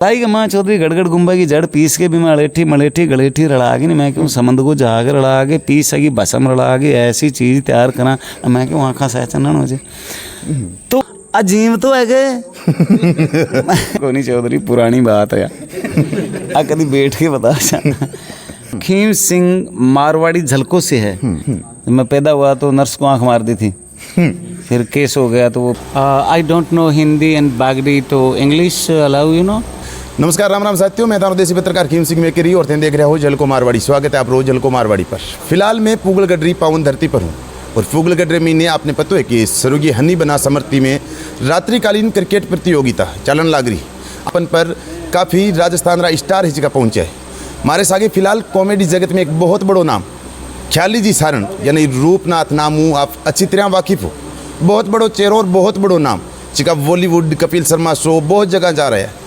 ताई के माँ चौधरी गड़गड़ गुम्बा की जड़ पीस के भी मैं अलेठी मलेठी गलेठी रड़ा के नहीं मैं क्यों समंद को जाग रड़ा के पीस सगी बसम रड़ा के ऐसी चीज़ तैयार करा मैं क्यों आँखा सहचना हो जाए तो अजीब तो है के कोनी चौधरी पुरानी बात है यार कभी बैठ के बता सकना। खीम सिंह मारवाड़ी झलकों से है। जब मैं पैदा हुआ तो नर्स को आँख मार दी थी, फिर केस हो गया तो वो I don't know Hindi and Bagri तो इंग्लिश अलाउ यू नो। नमस्कार, राम राम साथियों, मैं था देसी पत्रकार खीम सिंह मेकेरी और देख रहे हो झलको मारवाड़ी। स्वागत है आप रोज झलको मारवाड़ी पर। फिलहाल मैं पुगलगडरी पावन धरती पर हूँ और पुगलगडरी में ने आपने पता है कि सरोगी हनी बना समर्थी में रात्रिकालीन क्रिकेट प्रतियोगिता चलन लाग रही अपन पर काफ़ी राजस्थान रा स्टार हिचका पहुँचा है। हमारे सागे फिलहाल कॉमेडी जगत में एक बहुत बड़ो नाम ख्याली जी सारण यानी रूपनाथ नामू आप अच्छी तरह वाकिफ हो। बहुत बड़ो चेहरो और बहुत बड़ो नाम चिका बॉलीवुड कपिल शर्मा शो बहुत जगह जा रहा है।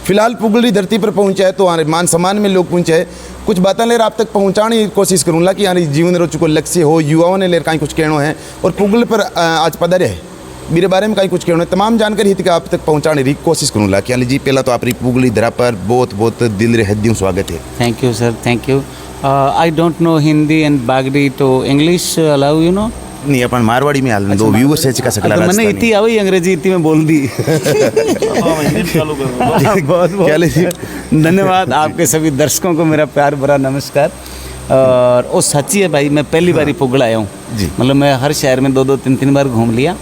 फिलहाल पुगली धरती पर पहुंचा है तो मान सम्मान में लोग पहुंचे है। कुछ बातें लेकर आप तक पहुंचाने की कोशिश करूँगा कि यानी जीवन रोच को लक्ष्य हो युवाओं ने लेकर कहीं कुछ कहना है और पुगल पर आज पधारे है मेरे बारे में कहीं कुछ कहना है। तमाम जानकारी हित आप तक पहुंचाने की कोशिश करूँगा। क्या जी पहला तो आप पुगली धरा पर बहुत बहुत दिल रे हद्दियों स्वागत है। Thank you sir, thank you. I don't know Hindi and Bagri तो इंग्लिश अलाउ यू नो। नहीं अपन मारवाड़ी में हाल में दो व्यूअर्स है चिका सकला मैंने इतनी आई अंग्रेजी इतनी में बोल दी। बहुत बहुत धन्यवाद आपके सभी दर्शकों को मेरा प्यार भरा नमस्कार। और वो सच्ची है भाई, मैं पहली बार ही पुगल आया हूँ। मतलब मैं हर शहर में दो तीन बार घूम लिया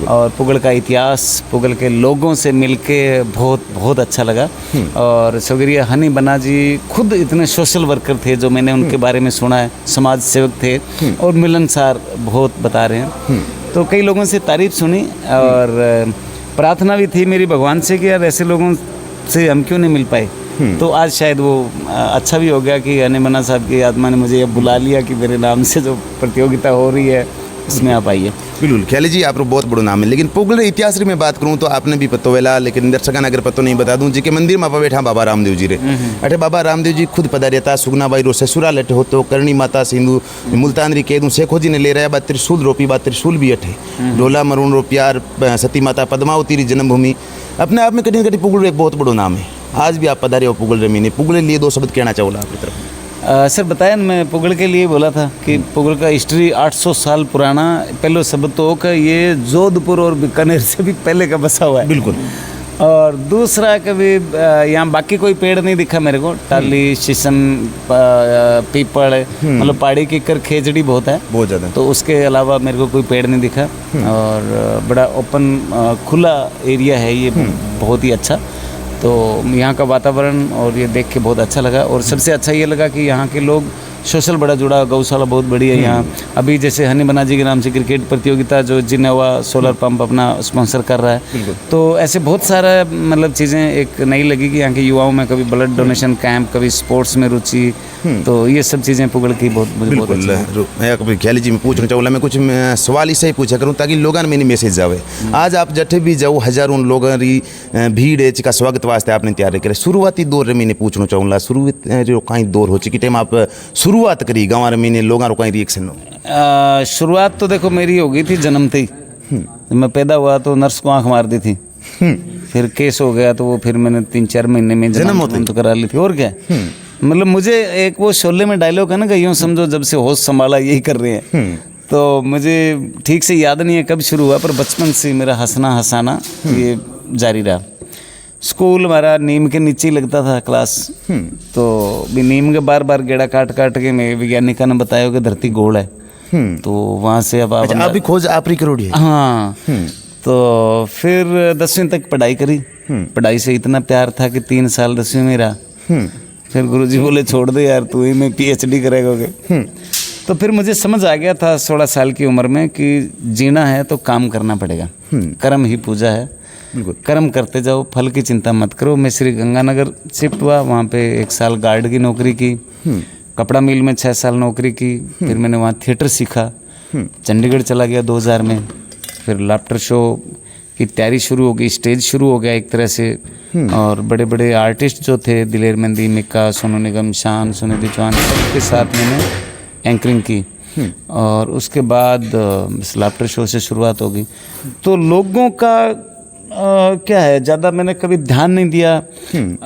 और पुगल का इतिहास पुगल के लोगों से मिलके बहुत अच्छा लगा। और शुक्रिया हनी बना जी खुद इतने सोशल वर्कर थे जो मैंने उनके बारे में सुना है, समाज सेवक थे और मिलनसार बहुत बता रहे हैं। तो कई लोगों से तारीफ सुनी और प्रार्थना भी थी मेरी भगवान से कि यार ऐसे लोगों से हम क्यों नहीं मिल पाए। तो आज शायद वो अच्छा भी हो गया कि हनी बना साहब की आत्मा ने मुझे अब बुला लिया कि मेरे नाम से जो प्रतियोगिता हो रही है इसमें आप आइए। बिल्कुल ख्याली जी आप बहुत बड़ो नाम है। लेकिन पुगल इतिहास में बात करूँ तो आपने भी पतो वेला, लेकिन दर्शकों अगर पतो नहीं बता दूं जी के मंदिर में बैठा बाबा रामदेव जी रे अठे बाबा रामदेव जी खुद पधारिया सुगना बाई रो ससुराल अठे होतो करणी माता सिंधु मुल्तानरी केदू शेखो जी ने ले रहा बा त्रिशूल रोपी बा त्रिशूल भी अठे ढोला मरुण रो प्यार सती माता पद्मावती री जन्मभूमि अपने आप में कहीं कहीं पुगल एक बहुत बड़ो नाम है। आज भी आप पधारे हो पुगल रे मीने पुगल लिए दो शब्द कहना चाहूँगा आपकी तरफ। सर बताया मैं पुगल के लिए बोला था कि पुगल का हिस्ट्री 800 साल पुराना। पहले शब्द तो का ये जोधपुर और बीकानेर से भी पहले का बसा हुआ है। बिल्कुल। और दूसरा कभी यहाँ बाकी कोई पेड़ नहीं दिखा मेरे को, टाली शीशम पीपल मतलब पहाड़ी की कर खेजड़ी बहुत है बहुत ज़्यादा। तो उसके अलावा मेरे को कोई पेड़ नहीं दिखा और बड़ा ओपन खुला एरिया है ये, बहुत ही अच्छा। तो यहाँ का वातावरण और ये देख के बहुत अच्छा लगा और सबसे अच्छा ये लगा कि यहाँ के लोग सोशल बड़ा जुड़ा, गौशाला बहुत बड़ी है यहाँ। अभी जैसे हनी बना जी के नाम से क्रिकेट प्रतियोगिता जो जिनेवा सोलर पंप अपना स्पॉन्सर कर रहा है, तो ऐसे बहुत सारा मतलब चीज़ें एक नई लगी कि यहाँ के युवाओं में कभी ब्लड डोनेशन कैंप, कभी स्पोर्ट्स में रुचि, तो ये सब चीज़ें पुगल की बहुत मैं ख्याली जी में पूछना चाहूँगा। मैं कुछ सवाल इससे ही पूछा करूँ ताकि लोगों में मैसेज जावे। आज आप जठे भी जाओ हजारों लोगों की भीड़ है चिका स्वागत वास्ते आपने तैयार करे। शुरुआती दौर में पूछना चाहूँगा शुरुआत जो कहीं दौर हो चुकी टाइम आप शुरुआत करी गाँव में लोगों का रिएक्शन हो? शुरुआत तो देखो मेरी हो गई थी जन्मते ही। मैं पैदा हुआ तो नर्स को आँख मार दी थी, फिर केस हो गया तो वो फिर मैंने 3-4 महीने में जन्म तो करा ली थी। और क्या मतलब मुझे एक वो शोले में डायलॉग है ना कि यूँ समझो जब से होश संभाला यही कर रहे हैं। तो मुझे ठीक से याद नहीं है कब शुरू हुआ पर बचपन से मेरा हंसना हंसाना ये जारी रहा। स्कूल हमारा नीम के नीचे ही लगता था क्लास, तो भी नीम के बार गेड़ा काट के मैं वैज्ञानिका ने बताया कि धरती गोल है। तो वहाँ से अब आप भी खोज आप ही करोड़ी। हाँ। तो फिर 10वीं तक पढ़ाई करी। पढ़ाई से इतना प्यार था कि 3 साल 10वीं में रहा। फिर गुरुजी बोले छोड़ दे यार तू ही में PhD करेगा। तो फिर मुझे समझ आ गया था 16 साल की उम्र में कि जीना है तो काम करना पड़ेगा, कर्म ही पूजा है, कर्म करते जाओ, फल की चिंता मत करो। मैं श्री गंगानगर शिफ्ट हुआ, वहाँ पे 1 साल गार्ड की नौकरी की, कपड़ा मिल में 6 साल नौकरी की, फिर मैंने वहाँ थिएटर सीखा। चंडीगढ़ चला गया 2000 में, फिर लाफ्टर शो की तैयारी शुरू हो गई, स्टेज शुरू हो गया एक तरह से। और बड़े बड़े आर्टिस्ट जो थे दिलेर मेहंदी, मिक्का, सोनू निगम, शान, सुनिधि चौहान, सबके साथ मैंने एंकरिंग की। और उसके बाद लाफ्टर शो से शुरुआत हो गई। तो लोगों का क्या है, ज़्यादा मैंने कभी ध्यान नहीं दिया।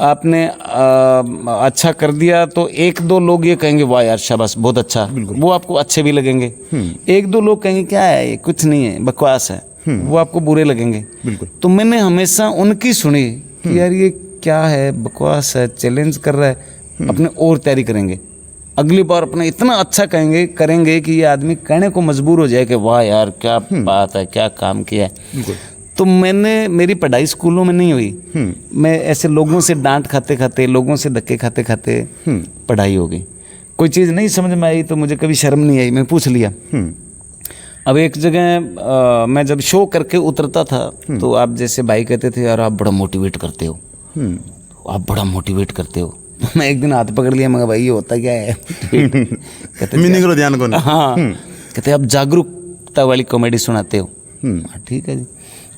आपने अच्छा कर दिया तो एक दो लोग ये कहेंगे वाह यार शाबाश बहुत अच्छा, वो आपको अच्छे भी लगेंगे। एक दो लोग कहेंगे क्या है ये, कुछ नहीं है, बकवास है, वो आपको बुरे लगेंगे। बिल्कुल। तो मैंने हमेशा उनकी सुनी कि यार ये क्या है, बकवास है, चैलेंज कर रहा है, अपने और तैयारी करेंगे, अगली बार अपना इतना अच्छा करेंगे कि ये आदमी कहने को मजबूर हो जाए कि वाह यार क्या बात है, क्या काम किया है। तो मेरी पढ़ाई स्कूलों में नहीं हुई, मैं ऐसे लोगों से डांट खाते खाते, लोगों से धक्के खाते खाते पढ़ाई हो गई। कोई चीज़ नहीं समझ में आई तो मुझे कभी शर्म नहीं आई, मैं पूछ लिया। अब एक जगह मैं जब शो करके उतरता था तो आप जैसे भाई कहते थे यार आप बड़ा मोटिवेट करते हो, आप बड़ा मोटिवेट करते हो। मैं एक दिन हाथ पकड़ लिया, मगर भाई ये होता क्या है? कहते मीनिंग रो ध्यान को। हाँ, कहते आप जागरूकता वाली कॉमेडी सुनाते हो। ठीक है जी।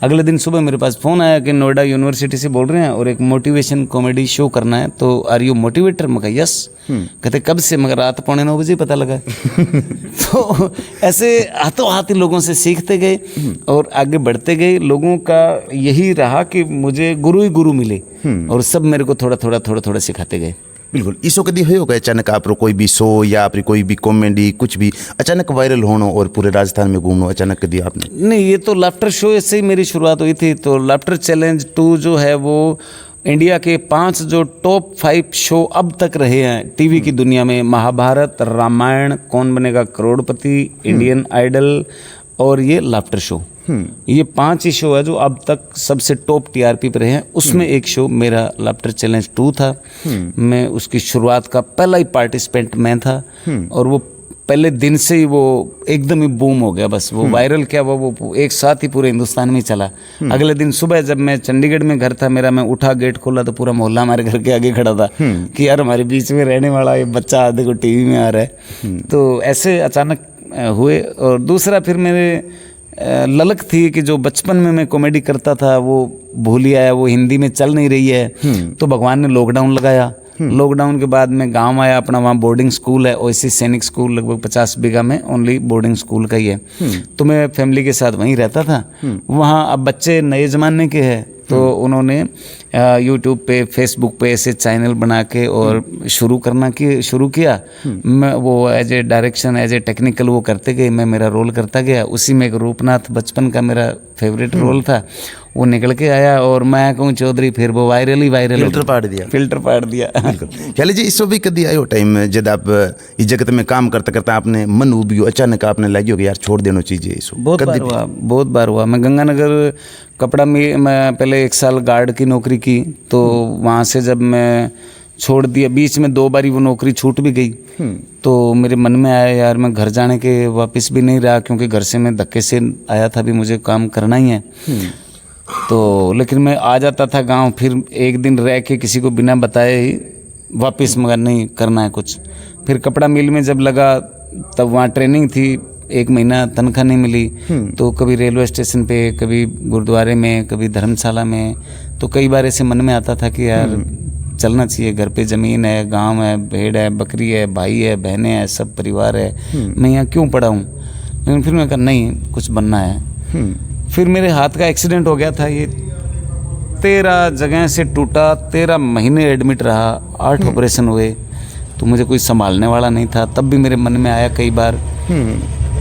अगले दिन सुबह मेरे पास फ़ोन आया कि नोएडा यूनिवर्सिटी से बोल रहे हैं और एक मोटिवेशन कॉमेडी शो करना है, तो आर यू मोटिवेटर? मगर यस। कहते कब से? मगर रात 8:45 पता लगा। तो ऐसे हाथों हाथ ही लोगों से सीखते गए और आगे बढ़ते गए। लोगों का यही रहा कि मुझे गुरु ही गुरु मिले और सब मेरे को थोड़ा थोड़ा सिखाते गए। बिल्कुल। इसो कदी हो गया अचानक आप कोई भी शो या आप कोई भी कॉमेडी कुछ भी अचानक वायरल होना और पूरे राजस्थान में घूमना अचानक कदी आपने? नहीं, ये तो लाफ्टर शो से ही मेरी शुरुआत हुई थी। तो लाफ्टर चैलेंज 2 जो है वो इंडिया के 5 जो टॉप 5 शो अब तक रहे हैं टीवी की दुनिया में, महाभारत, रामायण, कौन बनेगा करोड़पति, इंडियन आइडल और ये लाफ्टर शो, ये 5 ही शो है जो अब तक सबसे टॉप टीआरपी पर रहे हैं। उसमें एक शो मेरा लाफ्टर चैलेंज 2 था। मैं उसकी शुरुआत का पहला ही पार्टिसिपेंट मैं था और वो पहले दिन से ही वो एकदम ही बूम हो गया। बस वो वायरल क्या वो एक साथ ही पूरे हिंदुस्तान में चला। अगले दिन सुबह जब मैं चंडीगढ़ में घर था मेरा, मैं उठा, गेट खोला तो पूरा मोहल्ला हमारे घर के आगे खड़ा था कि यार हमारे बीच में रहने वाला ये बच्चा देखो टीवी में आ रहा है। तो ऐसे अचानक हुए। और दूसरा फिर मेरे ललक थी कि जो बचपन में मैं कॉमेडी करता था वो भूल ही आया, वो हिंदी में चल नहीं रही है। तो भगवान ने लॉकडाउन लगाया। लॉकडाउन के बाद मैं गांव आया अपना, वहाँ बोर्डिंग स्कूल है ओएसी सैनिक स्कूल, लगभग 50 बीघा में ओनली बोर्डिंग स्कूल का ही है। तो मैं फैमिली के साथ वहीं रहता था। वहाँ अब बच्चे नए ज़माने के हैं तो उन्होंने यूट्यूब पे, फेसबुक पे ऐसे चैनल बना के और शुरू किया। मैं वो as a direction, as a technical वो करते गए, मैं मेरा रोल करता गया। उसी में एक रूपनाथ बचपन का मेरा फेवरेट रोल था, वो निकल के आया और मैं कहूँ चौधरी फिर वो वायरल फिल्टर पाड़ दिया। ख्याली जी इसो भी कदी आयो टाइम जब आप इस जगत में काम करता करता आपने मन उबियो अचानक आपने लगी कि यार छोड़ देना चाहिए इसो? बहुत बार हुआ। मैं गंगानगर कपड़ा में मैं पहले 1 साल गार्ड की नौकरी की, तो वहाँ से जब मैं छोड़ दिया, बीच में 2 बारी वो नौकरी छूट भी गई। तो मेरे मन में आया यार मैं घर जाने के वापस भी नहीं रहा, क्योंकि घर से मैं धक्के से आया था, भी मुझे काम करना ही है। तो लेकिन मैं आ जाता था गांव, फिर एक दिन रह के किसी को बिना बताए ही वापस, मगर नहीं करना है कुछ। फिर कपड़ा मिल में जब लगा तब वहाँ ट्रेनिंग थी, 1 महीना तनख्वाह नहीं मिली। तो कभी रेलवे स्टेशन पे, कभी गुरुद्वारे में, कभी धर्मशाला में। तो कई बार ऐसे मन में आता था कि यार चलना चाहिए, घर पे ज़मीन है, गांव है, भेड़ है, बकरी है, भाई है, बहनें हैं, सब परिवार है, मैं यहाँ क्यों पड़ा हूँ। लेकिन फिर मैं कहा नहीं, कुछ बनना है। फिर मेरे हाथ का एक्सीडेंट हो गया था, ये 13 जगह से टूटा, 13 महीने एडमिट रहा, 8 ऑपरेशन हुए। तो मुझे कोई संभालने वाला नहीं था। तब भी मेरे मन में आया कई बार।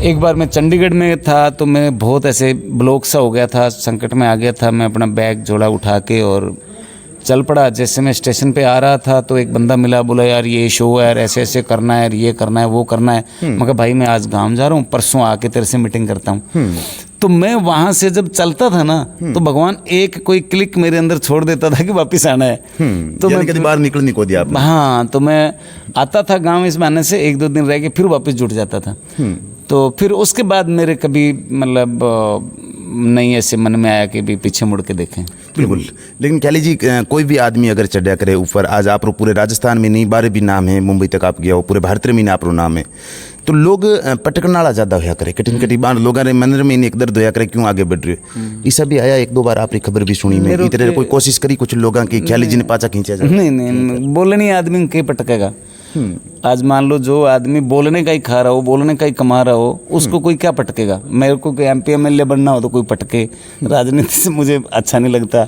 एक बार मैं चंडीगढ़ में था तो मैं बहुत ऐसे ब्लॉक सा हो गया था, संकट में आ गया था। मैं अपना बैग जोड़ा उठा के और चल पड़ा। जैसे मैं स्टेशन पे आ रहा था तो एक बंदा मिला, बोला यार ये शो है यार, ऐसे ऐसे करना है, ये करना है, वो करना है। मैं कहा भाई मैं आज गांव जा रहा हूँ, परसों आके तेरे से मीटिंग करता हूँ। तो मैं वहाँ से जब चलता था ना तो भगवान एक कोई क्लिक मेरे अंदर छोड़ देता था कि वापस आना है। तो मैं कभी बाहर निकल नहीं को दिया आपने? हाँ, तो मैं आता था गाँव इस बहाने से, 1-2 दिन रह के फिर वापस जुट जाता था। तो फिर उसके बाद मेरे कभी मतलब नहीं ऐसे मन में आया कि भी पीछे मुड़ के देखें। बिल्कुल। लेकिन ख्याली जी कोई भी आदमी अगर चढ़ा करे ऊपर, आज आप पूरे राजस्थान में नहीं, बारे भी नाम है, मुंबई तक आप गया हो, पूरे भारत में आप नाम है, तो लोग पटकन वाला ज़्यादा होया करे, कठिन कठिन बार लोगों ने मन में एक दर्द होया करे क्यों आगे बढ़ रहे हो। ये भी आया 1-2 बार आपकी खबर भी सुनी मैं, इतने कोई कोशिश करी कुछ लोगों की ख्याली जी ने पाचा खींचा जाए? नहीं, बोलनी आदमी के पटकेगा। आज मान लो जो आदमी बोलने का ही खा रहा हो, बोलने का ही कमा रहा हो, उसको कोई क्या पटकेगा। मेरे को कोई MP MLA बनना हो तो कोई पटके, राजनीति से मुझे अच्छा नहीं लगता।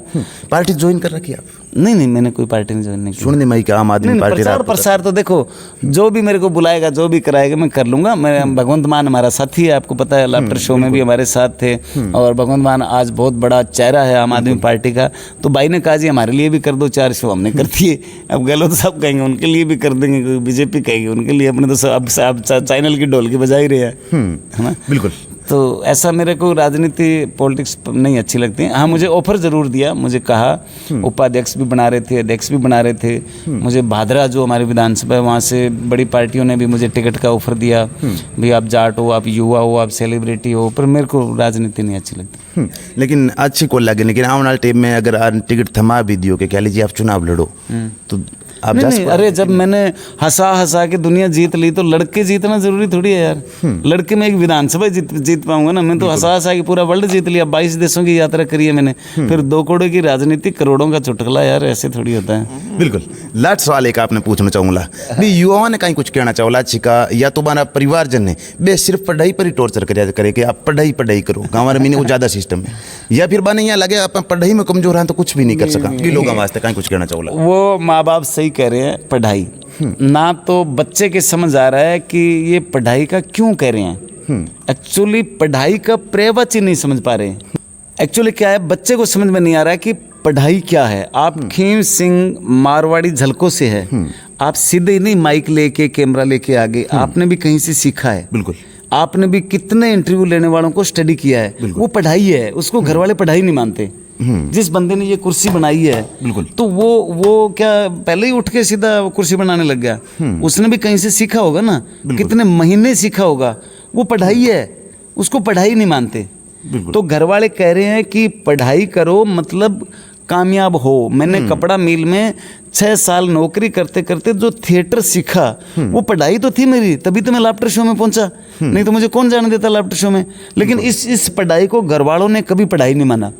पार्टी ज्वाइन कर रखी आप? नहीं, मैंने कोई पार्टी नहीं ज्वाइन नहीं की। सुनने में आम आदमी पार्टी प्रचार तो देखो, जो भी मेरे को बुलाएगा, जो भी कराएगा मैं कर लूंगा। मैं भगवंत मान हमारा साथी है, आपको पता है, लाफ्टर शो में भी हमारे साथ थे। और भगवंत मान आज बहुत बड़ा चेहरा है आम आदमी पार्टी का। तो भाई ने कहा जी हमारे लिए भी कर दो 4 शो, हमने कर दिए। अब गहलोत साहब कहेंगे उनके लिए भी कर देंगे, कोई बीजेपी कहेगी उनके लिए, अपने तो सब चैनल की ढोल की बजा ही रहे हैं, है ना। बिल्कुल। तो ऐसा मेरे को राजनीति पॉलिटिक्स नहीं अच्छी लगती है। हाँ, मुझे ऑफर ज़रूर दिया, मुझे कहा, उपाध्यक्ष भी बना रहे थे, अध्यक्ष भी बना रहे थे। मुझे भादरा जो हमारी विधानसभा है वहाँ से बड़ी पार्टियों ने भी मुझे टिकट का ऑफर दिया, भाई आप जाट हो, आप युवा हो, आप सेलिब्रिटी हो, पर मेरे को राजनीति नहीं अच्छी लगती। लेकिन अच्छी को लगे, लेकिन आने वाले टाइम में अगर टिकट थमा भी दियो कि कह लीजिए आप चुनाव लड़ो तो आप नहीं, अरे जब मैंने हंसा के दुनिया जीत ली तो लड़के जीतना जरूरी थोड़ी है यार। लड़के में एक विधानसभा जीत पाऊंगा ना, मैं तो हंसा के पूरा वर्ल्ड जीत लिया। 22 देशों की यात्रा करी है मैंने, फिर 2 करोड़ की राजनीति, करोड़ों का चुटकला, यार ऐसे थोड़ी होता है। बिल्कुल। लास्ट सवाल एक आपने पूछना चाहूँगा भी, युवाओं ने कहीं कुछ कहना चाहोला छिका या तुम्हारा परिवारजन ने बे सिर्फ पढ़ाई पर ही टॉर्चर करे कि आप पढ़ाई करो, गाँव में वो ज़्यादा सिस्टम है, या फिर बने यहाँ लगे आप पढ़ाई में कमजोर हैं तो कुछ भी नहीं कर सका, ये लोगों वास्ते कहीं कुछ कहना चाहोला? वो माँ बाप सही कह रहे हैं, पढ़ाई ना तो बच्चे के समझ आ रहा है कि ये पढ़ाई का क्यों कह रहे हैं। एक्चुअली पढ़ाई का प्रवचन ही नहीं समझ पा रहे। एक्चुअली क्या है, बच्चे को समझ में नहीं आ रहा है कि पढ़ाई क्या है। आप खीम सिंह मारवाड़ी झलकों से है, आप सीधे नहीं माइक लेके कैमरा लेके आगे, आपने भी कहीं से सीखा है। बिल्कुल। आपने भी कितने इंटरव्यू लेने वालों को स्टडी किया है, वो पढ़ाई है। उसको घर वाले पढ़ाई नहीं मानते। जिस बंदे ने ये कुर्सी बनाई है, बिल्कुल, तो वो क्या पहले ही उठ के सीधा कुर्सी बनाने लग गया? उसने भी कहीं से सीखा होगा ना, कितने महीने सीखा होगा, वो पढ़ाई है। उसको पढ़ाई नहीं मानते। तो घर वाले कह रहे हैं कि पढ़ाई करो, मतलब कामयाब हो। मैंने कपड़ा मिल में 6 साल नौकरी करते करते जो थिएटर सीखा, वो पढ़ाई तो थी मेरी, तभी तो मैं लाफ्टर शो में पहुंचा। नहीं तो मुझे कौन जाने देता लाफ्टर शो में। लेकिन इस पढ़ाई को घर वालों ने कभी पढ़ाई नहीं माना।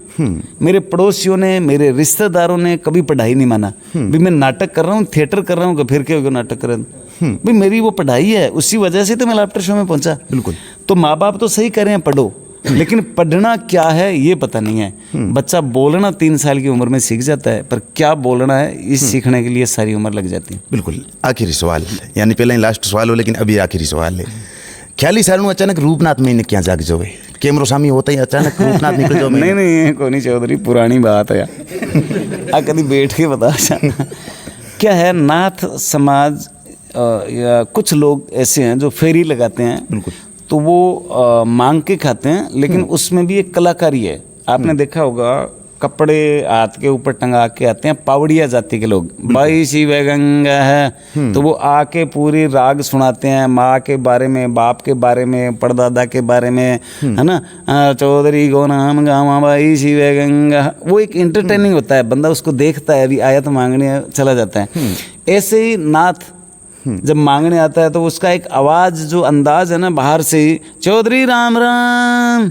मेरे पड़ोसियों ने, मेरे रिश्तेदारों ने कभी पढ़ाई नहीं माना। भी मैं नाटक कर रहा हूँ, थिएटर कर रहा हूँ, फिर क्या होगा नाटक कर रहा हूँ, भाई मेरी वो पढ़ाई है, उसी वजह से तो मैं लाफ्टर शो में पहुंचा। बिल्कुल। तो माँ बाप तो सही कह रहे हैं पढ़ो, लेकिन पढ़ना क्या है ये पता नहीं है। बच्चा बोलना 3 साल की उम्र में सीख जाता है, पर क्या बोलना है इस सीखने के लिए सारी उम्र लग जाती है। बिल्कुल। आखिरी सवाल, यानी पहले लास्ट सवाल हो लेकिन अभी आखिरी सवाल है। ख्याली सारू अचानक रूपनाथ में क्या जाग जावे, कैमरो सामी होता ही अचानक रूपनाथ निकल जाओ? नहीं कोनी चौधरी, पुरानी बात है यार। कभी बैठ के बता। क्या है, नाथ समाज या कुछ लोग ऐसे हैं जो फेरी लगाते हैं। बिल्कुल। तो वो मांग के खाते हैं, लेकिन उसमें भी एक कलाकारी है। आपने देखा होगा, कपड़े हाथ के ऊपर टंगा के आते हैं पावड़िया जाति के लोग, भाई शिव गंगा है, तो वो आके पूरी राग सुनाते हैं, माँ के बारे में, बाप के बारे में, परदादा के बारे में, है ना। चौधरी गो नाम गामा भाई शिव गंगा, वो एक एंटरटेनिंग होता है। बंदा उसको देखता है, अभी आयत मांगने चला जाता है। ऐसे ही नाथ जब मांगने आता है तो उसका एक आवाज, जो अंदाज है ना, बाहर से ही चौधरी राम राम,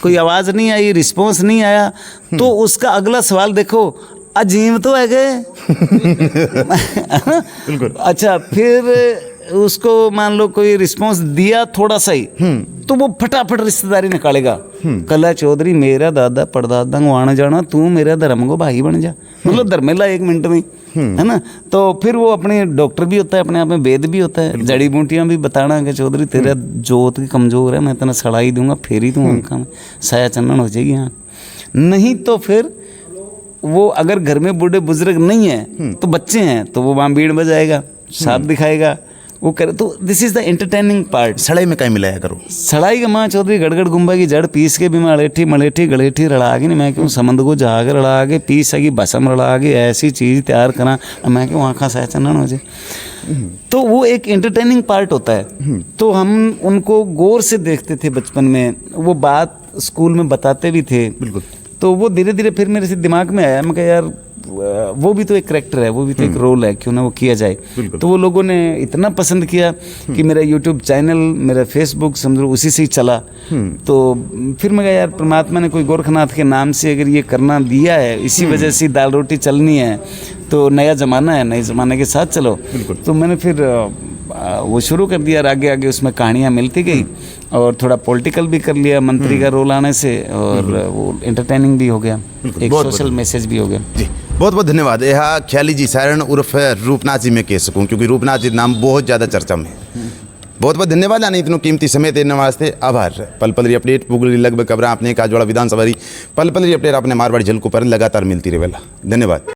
कोई आवाज नहीं आई, रिस्पॉन्स नहीं आया, तो उसका अगला सवाल देखो, अजीम तो है गए। अच्छा, फिर उसको मान लो कोई रिस्पॉन्स दिया थोड़ा सा ही, तो वो फटाफट रिश्तेदारी निकालेगा। कला चौधरी मेरा दादा परदादा को आना जाना, तू मेरा धर्म को भाई बन जा, मतलब धर्मेला 1 मिनट में, है ना। तो फिर वो अपने डॉक्टर भी होता है, अपने आप में वेद भी होता है, जड़ी बूटियां भी बताना कि चौधरी तेरा जोत की कमजोर है, मैं तेना सड़ाई दूंगा, फेरी दूंगा उनका में साया चंदन हो जाएगी यहाँ। नहीं तो फिर वो अगर घर में बूढ़े बुजुर्ग नहीं है तो बच्चे हैं, तो वो वहाँ बीड़ बजाएगा, साथ दिखाएगा, वो करे। तो this is the entertaining part. सड़ाई में कहीं मिलाया करो, सड़ाई का माँ चौधरी गड़गड़ गुम्बा की जड़ पीस के भी मैं अलेठी मलेठी गलेठी रड़ा के, नहीं मैं क्यों समंद को जाग रड़ा के पीस की भसम रड़ा के ऐसी चीज़ तैयार करा, मैं क्यों आँखा सहचना हो जाए। तो वो एक एंटरटेनिंग पार्ट होता है। तो हम उनको गौर से देखते थे बचपन में, वो बात स्कूल में बताते भी थे। बिल्कुल। तो वो धीरे धीरे फिर मेरे से दिमाग में आया, मैं कहा यार वो भी तो एक करैक्टर है, वो भी तो एक रोल है, क्यों ना वो किया जाए। तो वो लोगों ने इतना पसंद किया कि मेरा यूट्यूब चैनल, मेरा फेसबुक समझो उसी से ही चला। तो फिर मैं कहा यार परमात्मा ने कोई गोरखनाथ के नाम से अगर ये करना दिया है, इसी वजह से दाल रोटी चलनी है, तो नया ज़माना है, नए ज़माने के साथ चलो। तो मैंने फिर वो शुरू कर दिया, और आगे आगे उसमें कहानियाँ मिलती गई, और थोड़ा पॉलिटिकल भी कर लिया मंत्री का रोल आने से, और वो एंटरटेनिंग भी हो गया, एक बहुत सोशल मैसेज भी हो गया। जी बहुत बहुत धन्यवाद। यह ख्याली जी सारण उर्फ रूपनाथ जी मैं कह सकूँ, क्योंकि रूपनाथ जी नाम बहुत ज़्यादा चर्चा में। बहुत बहुत धन्यवाद आने इतनो कीमती समय देने वास्ते, आभार। पल पल री अपडेट पुगली लगभग खबर आपने काजवाड़ा विधानसभा री पल पल री अपडेट आपने मारवाड़ी झलको पर लगातार मिलती रहेला। धन्यवाद।